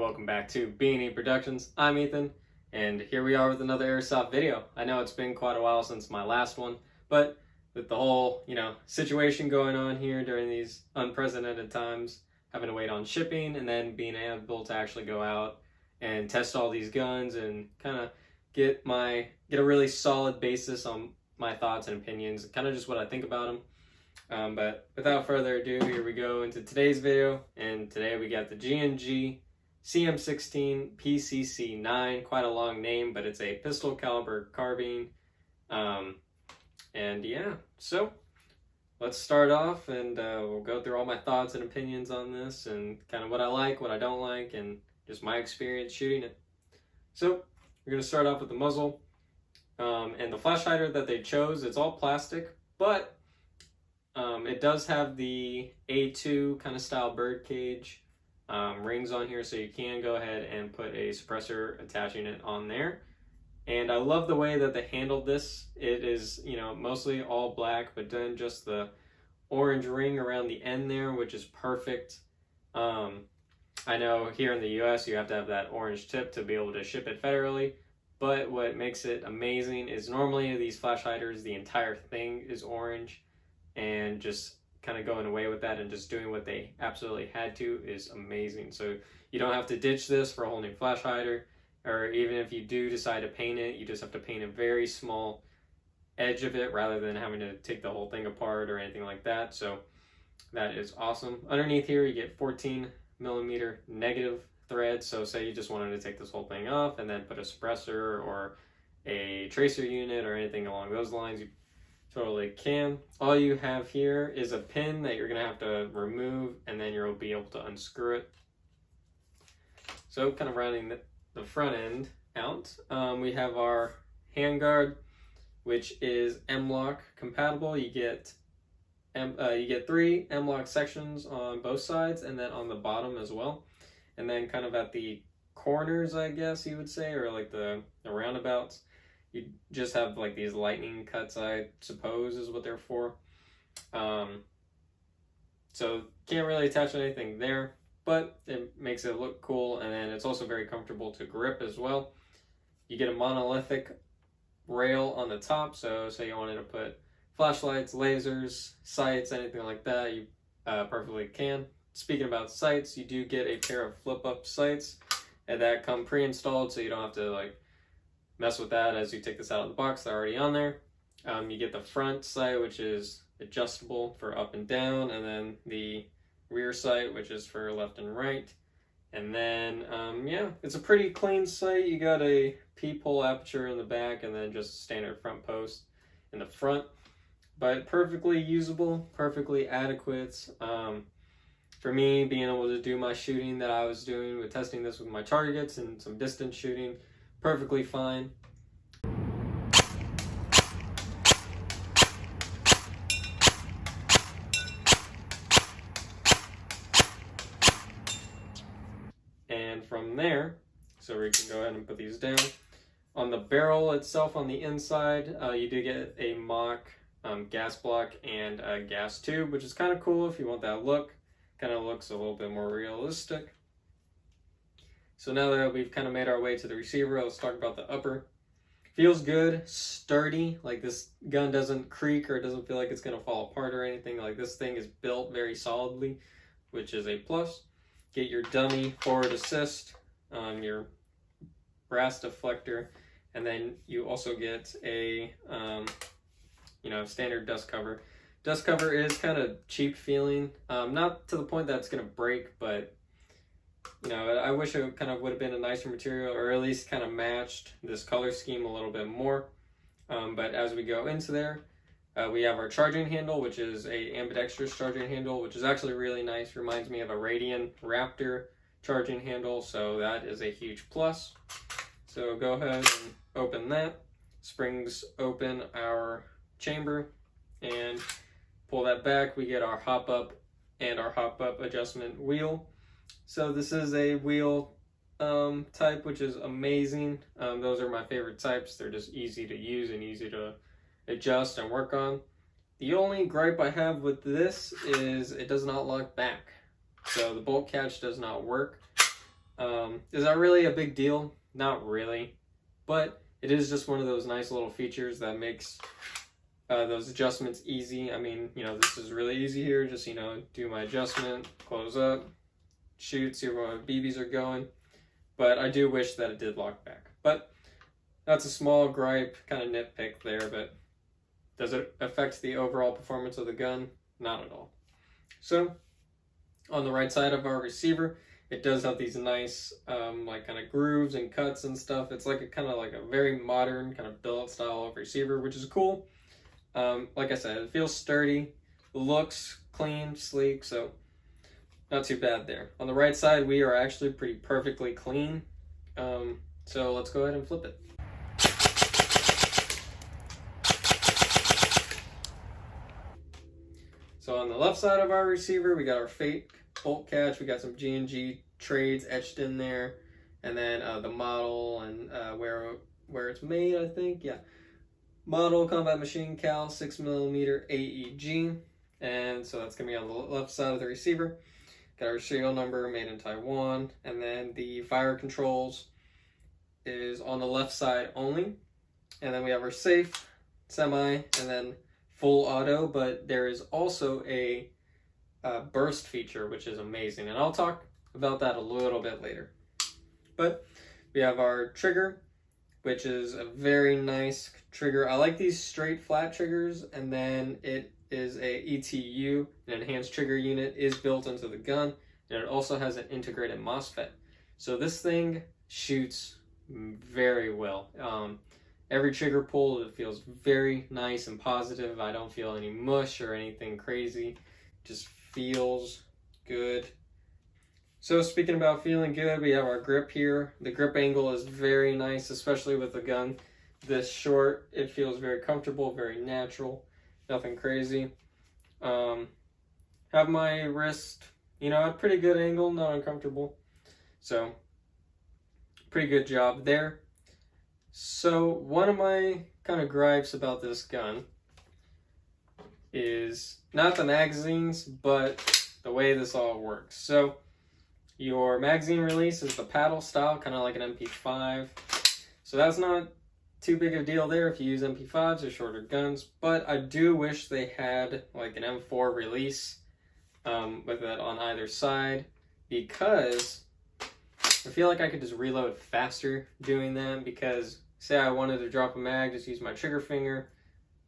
welcome back to B&E Productions. I'm Ethan, and here we are with another Airsoft video. I know it's been quite a while since my last one, but with the whole, situation going on here during these unprecedented times, having to wait on shipping and then being able to actually go out and test all these guns and kind of get a really solid basis on my thoughts and opinions, kind of just what I think about them. But without further ado, here we go into today's video, and today we got the G&G CM16 PCC9, quite a long name, but it's a pistol caliber carbine. And yeah, so let's start off, and we'll go through all my thoughts and opinions on this, and kind of what I like, what I don't like, and just my experience shooting it. So we're going to start off with the muzzle, and the flash hider that they chose, it's all plastic, but it does have the A2 kind of style bird cage rings on here, so you can go ahead and put a suppressor attaching it on there. And I love the way that they handled this. It is, mostly all black, but then just the orange ring around the end there, which is perfect. I know here in the US you have to have that orange tip to be able to ship it federally, but what makes it amazing is normally these flash hiders, the entire thing is orange, and just kind of going away with that and just doing what they absolutely had to is amazing. So you don't have to ditch this for a whole new flash hider, or even if you do decide to paint it, you just have to paint a very small edge of it rather than having to take the whole thing apart or anything like that. So that is awesome. Underneath here you get 14mm negative thread, so say you just wanted to take this whole thing off and then put a suppressor or a tracer unit or anything along those lines, you totally can. All you have here is a pin that you're going to have to remove, and then you'll be able to unscrew it. So kind of rounding the front end out, we have our handguard, which is M-LOK compatible. You get 3 M-LOK sections on both sides, and then on the bottom as well. And then kind of at the corners, I guess you would say, or like the roundabouts, you just have like these lightning cuts, I suppose is what they're for. So can't really attach anything there, but it makes it look cool, and then it's also very comfortable to grip as well. You get a monolithic rail on the top, so say you wanted to put flashlights, lasers, sights, anything like that, you perfectly can. Speaking about sights, you do get a pair of flip-up sights, and that come pre-installed, so you don't have to mess with that as you take this out of the box. They're already on there. You get the front sight, which is adjustable for up and down, and then the rear sight, which is for left and right. And then yeah, it's a pretty clean sight. You got a peephole aperture in the back, and then just a standard front post in the front, but perfectly usable, perfectly adequate. For me, being able to do my shooting that I was doing with testing this with my targets and some distance shooting, perfectly fine. And from there, so we can go ahead and put these down. On the barrel itself, on the inside, you do get a mock gas block and a gas tube, which is kind of cool if you want that look. Kind of looks a little bit more realistic. So now that we've kind of made our way to the receiver, let's talk about the upper. Feels good, sturdy, like this gun doesn't creak or doesn't feel like it's going to fall apart or anything. Like this thing is built very solidly, which is a plus. Get your dummy forward assist, your brass deflector, and then you also get a standard dust cover. Dust cover is kind of cheap feeling, not to the point that it's going to break, but I wish it kind of would have been a nicer material, or at least kind of matched this color scheme a little bit more. But as we go into there, we have our charging handle, which is a ambidextrous charging handle, which is actually really nice. Reminds me of a Radian Raptor charging handle, so that is a huge plus. So go ahead and open that. Springs open our chamber and pull that back. We get our hop up and our hop up adjustment wheel. So this is a wheel type, which is amazing. Those are my favorite types. They're just easy to use and easy to adjust and work on. The only gripe I have with this is it does not lock back. So the bolt catch does not work. Is that really a big deal? Not really, but it is just one of those nice little features that makes those adjustments easy. I mean, this is really easy here. Just, do my adjustment, close up, shoot, see where my BBs are going. But I do wish that it did lock back. But that's a small gripe, kind of nitpick there, but does it affect the overall performance of the gun? Not at all. So, on the right side of our receiver, it does have these nice like kind of grooves and cuts and stuff. It's like a very modern kind of billet style of receiver, which is cool. Like I said, it feels sturdy, looks clean, sleek, so not too bad there. On the right side, we are actually pretty perfectly clean. So let's go ahead and flip it. So on the left side of our receiver, we got our fake bolt catch. We got some G&G trades etched in there, and then the model and where it's made, I think, yeah. Model Combat Machine Cal 6mm AEG, and so that's gonna be on the left side of the receiver. Got our serial number, made in Taiwan, and then the fire controls is on the left side only, and then we have our safe, semi, and then full auto, but there is also a burst feature, which is amazing, and I'll talk about that a little bit later. But we have our trigger, which is a very nice trigger. I like these straight flat triggers, and then it is a ETU, an enhanced trigger unit, is built into the gun, and it also has an integrated MOSFET. So this thing shoots very well. Every trigger pull, it feels very nice and positive. I don't feel any mush or anything crazy. Just feels good. So speaking about feeling good, we have our grip here. The grip angle is very nice, especially with the gun this short. It feels very comfortable, very natural, nothing crazy. Have my wrist, at a pretty good angle, not uncomfortable. So, pretty good job there. So, one of my kind of gripes about this gun is not the magazines, but the way this all works. So, your magazine release is the paddle style, kind of like an MP5. So that's not too big of a deal there if you use MP5s or shorter guns, but I do wish they had like an M4 release with that on either side, because I feel like I could just reload faster doing that, because say I wanted to drop a mag, just use my trigger finger,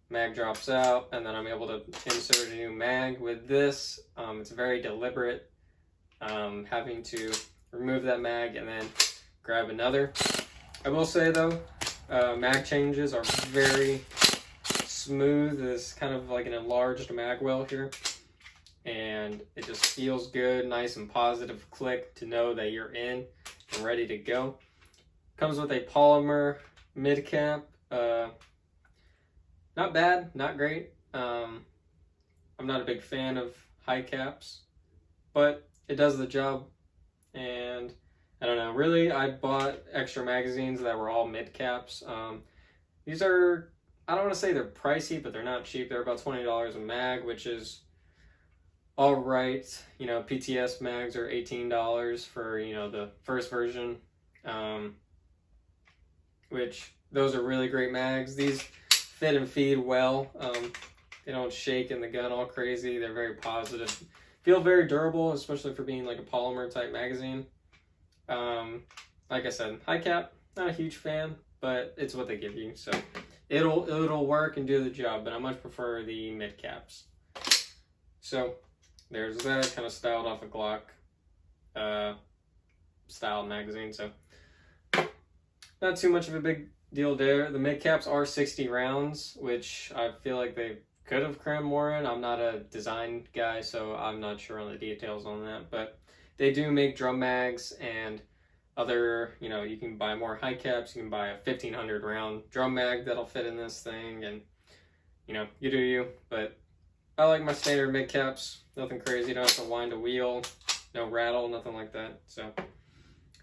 mag drops out, and then I'm able to insert a new mag. With this, it's very deliberate, having to remove that mag and then grab another. I will say though, mag changes are very smooth. It's kind of like an enlarged mag well here, and it just feels good, nice and positive click to know that you're in and ready to go. Comes with a polymer mid cap. Not bad, not great. I'm not a big fan of high caps, but it does the job. And I don't know, really, I bought extra magazines that were all mid caps. These are, I don't want to say they're pricey, but they're not cheap. They're about $20 a mag, which is all right. PTS mags are $18 for, the first version, which those are really great mags. These fit and feed well. They don't shake in the gun all crazy. They're very positive. Feel very durable, especially for being like a polymer type magazine. Like I said, high cap, not a huge fan, but it's what they give you, so it'll work and do the job. But I much prefer the mid caps. So there's that, kind of styled off a Glock style magazine. So not too much of a big deal there. The mid caps are 60 rounds, which I feel like they could have crammed more in. I'm not a design guy, so I'm not sure on the details on that, but they do make drum mags and other, you can buy more high caps. You can buy a 1500 round drum mag that'll fit in this thing, and you do you. But I like my standard mid caps, nothing crazy, don't have to wind a wheel, no rattle, nothing like that. So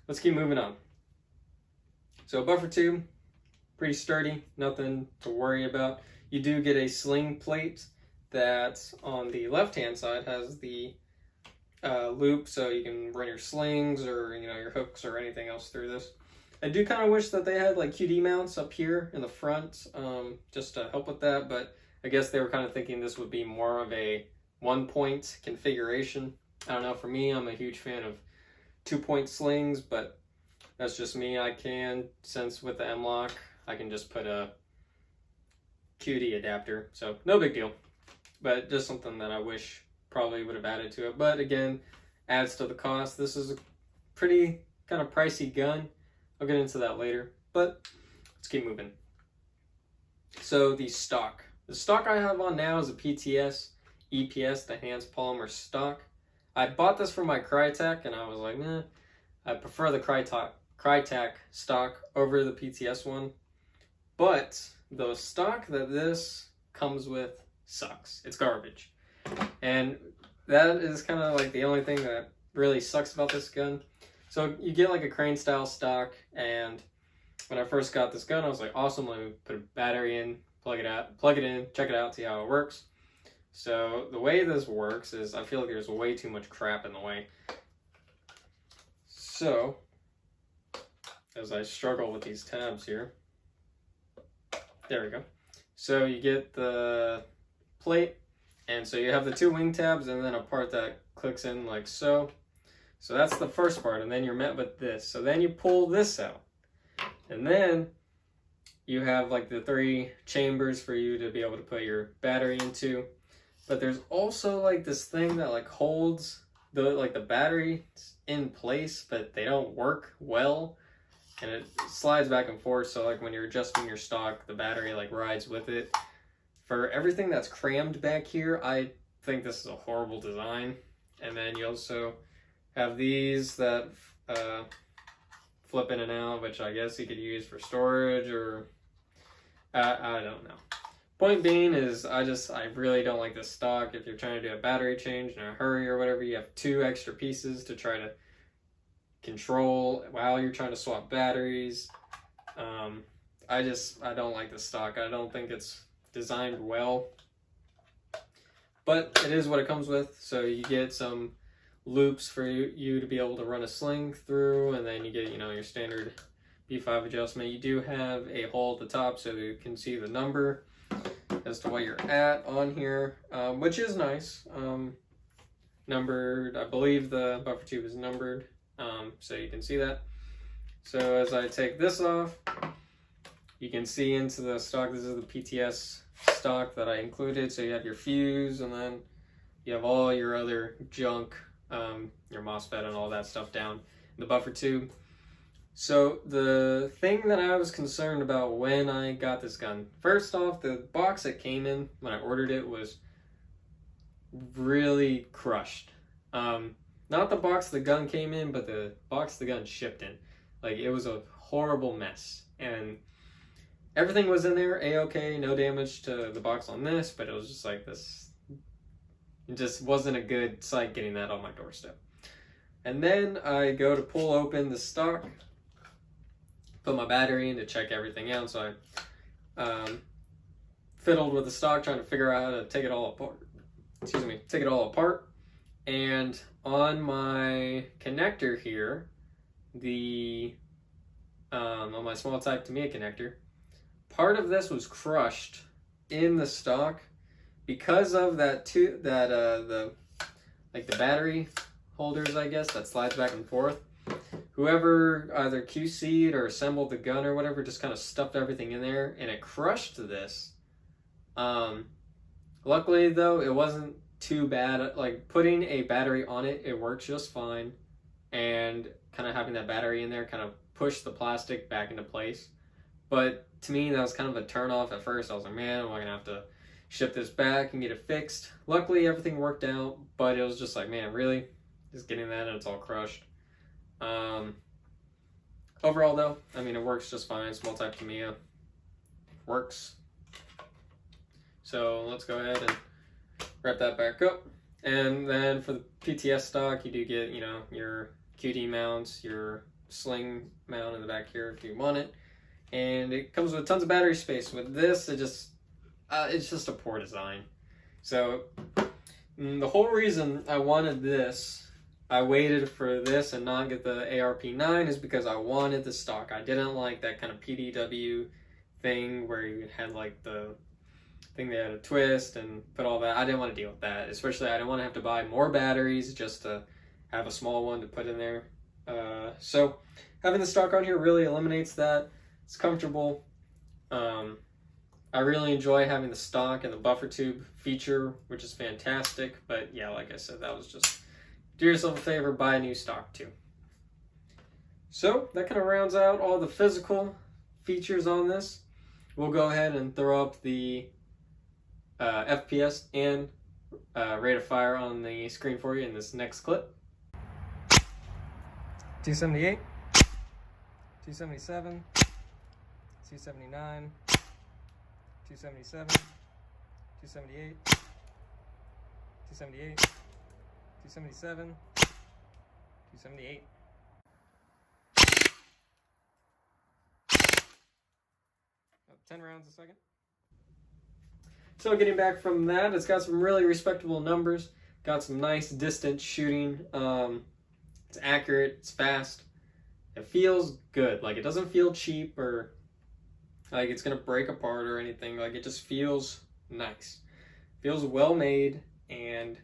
let's keep moving on. So buffer tube, pretty sturdy, nothing to worry about. You do get a sling plate that on the left hand side has the loop so you can run your slings or your hooks or anything else through this. I do kind of wish that they had like QD mounts up here in the front, just to help with that, but I guess they were kind of thinking this would be more of a 1-point configuration. I don't know, for me, I'm a huge fan of 2-point slings, but that's just me. I can, since with the M-LOK, I can just put a QD adapter, so no big deal, but just something that I wish probably would have added to it. But again, adds to the cost. This is a pretty kind of pricey gun. I'll get into that later, but let's keep moving. So the stock I have on now is a PTS EPS, the Hans Polymer stock. I bought this from my Crytek and I was like, nah, I prefer the Crytek stock over the PTS one, but the stock that this comes with sucks. It's garbage. And that is kind of like the only thing that really sucks about this gun. So you get like a crane style stock, and when I first got this gun, I was like, awesome, let me put a battery in, plug it in, check it out, see how it works. So the way this works is I feel like there's way too much crap in the way. So as I struggle with these tabs here, there we go. So you get the plate, and so you have the 2 wing tabs and then a part that clicks in like so. So that's the first part, and then you're met with this. So then you pull this out, and then you have like the 3 chambers for you to be able to put your battery into. But there's also like this thing that like holds the battery in place, but they don't work well, and it slides back and forth. So like when you're adjusting your stock, the battery like rides with it. For everything that's crammed back here, I think this is a horrible design. And then you also have these that flip in and out, which I guess you could use for storage, or I don't know. Point being is I really don't like this stock. If you're trying to do a battery change in a hurry or whatever, you have 2 extra pieces to try to control while you're trying to swap batteries. I don't like this stock. I don't think it's designed well, but it is what it comes with. So you get some loops for you to be able to run a sling through, and then you get your standard B5 adjustment. You do have a hole at the top so you can see the number as to what you're at on here, which is nice. Numbered, I believe the buffer tube is numbered, so you can see that. So as I take this off, you can see into the stock. This is the PTS stock that I included. So you have your fuse, and then you have all your other junk, your MOSFET and all that stuff down in the buffer tube. So the thing that I was concerned about when I got this gun, first off, the box it came in when I ordered it was really crushed. Not the box the gun came in, but the box the gun shipped in. Like, it was a horrible mess, and everything was in there a-okay, no damage to the box on this, but it was just like this. It just wasn't a good sight getting that on my doorstep. And then I go to pull open the stock, put my battery in to check everything out. So I fiddled with the stock, trying to figure out how to take it all apart. Take it all apart. And on my connector here, on my small type Tamiya connector, part of this was crushed in the stock because of the battery holders, I guess, that slides back and forth. Whoever either QC'd or assembled the gun or whatever just kind of stuffed everything in there, and it crushed this. Luckily though, it wasn't too bad. Like, putting a battery on it, it works just fine, and kind of having that battery in there kind of pushed the plastic back into place. But to me, that was kind of a turn off at first. I was like, man, am I gonna have to ship this back and get it fixed? Luckily everything worked out, but it was just like, man, really? Just getting that and it's all crushed. Overall though, I mean, it works just fine. Small type Tamiya works. So let's go ahead and wrap that back up. And then for the PTS stock, you do get, your QD mounts, your sling mount in the back here if you want it. And it comes with tons of battery space. With this, it's just a poor design. So the whole reason I wanted this I waited for this and not get the ARP9 is because I wanted the stock. I didn't like that kind of PDW thing where you had like the thing they had to twist and put all that. I didn't want to deal with that. Especially I didn't want to have to buy more batteries just to have a small one to put in there. So having the stock on here really eliminates that. It's comfortable. I really enjoy having the stock and the buffer tube feature, which is fantastic. But yeah, like I said, that was just do yourself a favor, buy a new stock too. So that kind of rounds out all the physical features on this. We'll go ahead and throw up the FPS and rate of fire on the screen for you in this next clip. 278, 277, 279, 277, 278, 278, 277, 278. About 10 rounds a second. So getting back from that, it's got some really respectable numbers. Got some nice distance shooting. It's accurate, it's fast. It feels good. Like, it doesn't feel cheap or like it's gonna break apart or anything. Like, it just feels nice. Feels well made, and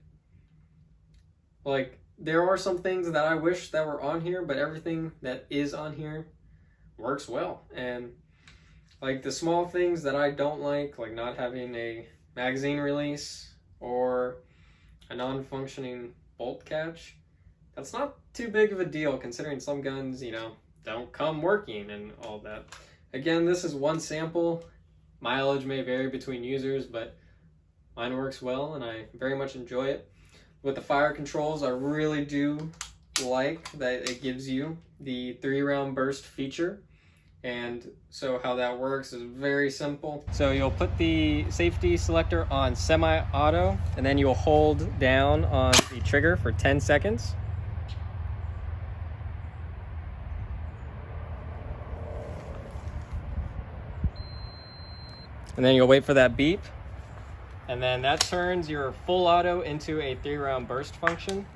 like there are some things that I wish that were on here, but everything that is on here works well. And like the small things that I don't like not having a magazine release or a non-functioning bolt catch, that's not too big of a deal considering some guns, you know, don't come working and all that. Again, this is one sample. Mileage may vary between users, but mine works well and I very much enjoy it. With the fire controls, I really do like that it gives you the 3-round burst feature. And so how that works is very simple. So you'll put the safety selector on semi-auto, and then you'll hold down on the trigger for 10 seconds. And then you'll wait for that beep. And then that turns your full auto into a 3-round burst function.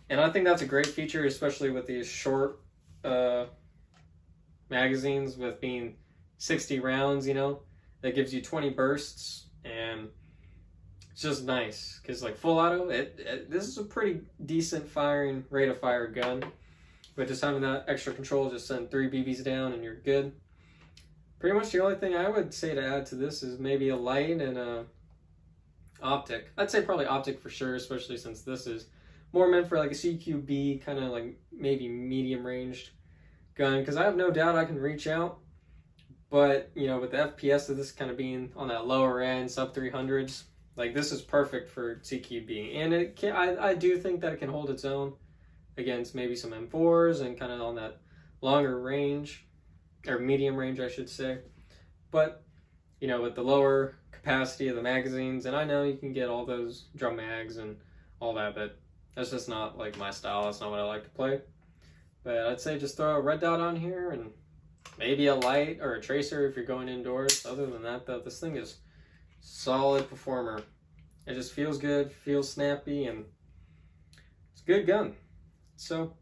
And I think that's a great feature, especially with these short magazines with being 60 rounds, you know, that gives you 20 bursts, and it's just nice because like full auto, this is a pretty decent firing rate of fire gun, but just having that extra control, just send 3 BBs down and you're good. Pretty much the only thing I would say to add to this is maybe a light and a optic. I'd say probably optic for sure, especially since this is more meant for like a CQB, kind of like maybe medium ranged gun, because I have no doubt I can reach out, but you know, with the FPS of this kind of being on that lower end, sub 300s, like this is perfect for CQB, and it can, I do think that it can hold its own against maybe some M4s and kind of on that longer range, or medium range I should say. But you know, with the lower capacity of the magazines, and I know you can get all those drum mags and all that, but that's just not like my style. That's not what I like to play. But I'd say just throw a red dot on here and maybe a light or a tracer if you're going indoors. Other than that though, this thing is solid performer. It just feels good, feels snappy, and it's a good gun. So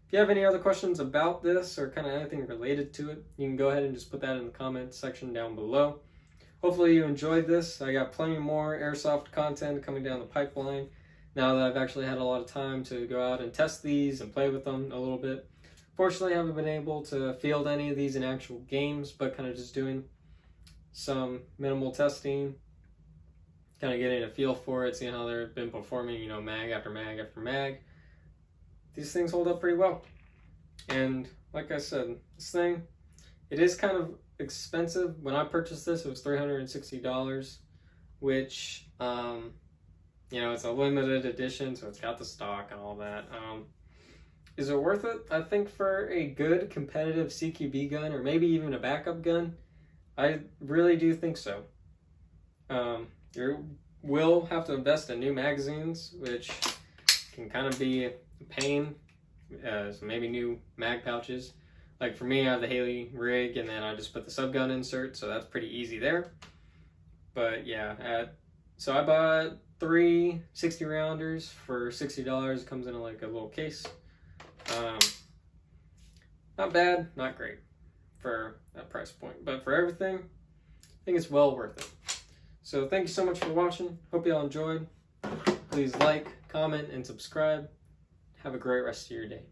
if you have any other questions about this or kind of anything related to it, you can go ahead and just put that in the comment section down below. Hopefully you enjoyed this. I got plenty more airsoft content coming down the pipeline now that I've actually had a lot of time to go out and test these and play with them a little bit. Fortunately, I haven't been able to field any of these in actual games, but kind of just doing some minimal testing, kind of getting a feel for it, seeing how they've been performing, you know, mag after mag after mag. These things hold up pretty well. And like I said, this thing, it is kind of expensive. When I purchased this, it was $360, which, you know, it's a limited edition, so it's got the stock and all that. Is it worth it? I think for a good competitive CQB gun, or maybe even a backup gun, I really do think so. You will have to invest in new magazines, which can kind of be a pain. So maybe new mag pouches. Like for me, I have the Haley rig, and then I just put the subgun insert, so that's pretty easy there. But yeah, at So I bought 3 60 rounders for $60. It comes in like a little case. Not bad, not great for that price point, but for everything, I think it's well worth it. So thank you so much for watching. Hope you all enjoyed. Please like, comment, and subscribe. Have a great rest of your day.